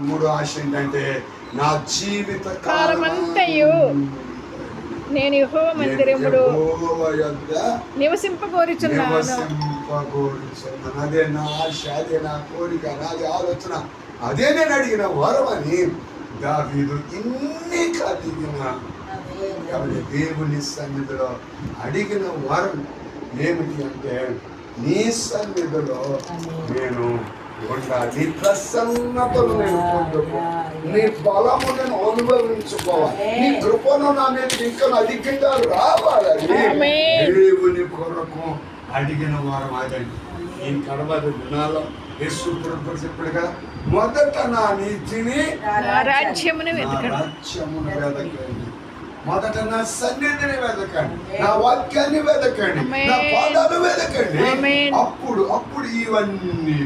మూడో ఆశ ఏంటంటే నా జీవిత కాలమంతయు నేను యెహోవా మందిరములో నివసింపగోరుచున్నాను. అదే నా ఆశ, అదే నా కోరిక, నాది ఆలోచన, అదే నేను అడిగిన వరం అని దావీదు ఇన్ని కలిగిన దేవుని సన్నిధిలో అడిగిన వరం ఏమిటి అంటే నీ సన్నిధిలో నేను ఉండాలి, నీ ప్రసన్నతను నేను పొందుకో, నీ బలము నేను అనుభవించుకోవాలి, నీ కృపను నా మీద ఇంకా అధికంగా రావాలని దేవుని కొరకు అడిగిన వారు అదండి. ఈ కడవది దినాల్లో యేసు ప్రభు చెప్పాడు కదా, మొదట నా నీతిని రాజ్యమును వెతకండి, మొదట నా సన్నిధిని వెతకండి, నా వాక్యాన్ని వెతకండి, నా పాదాలు వెతకండి, అప్పుడు ఇవన్నీ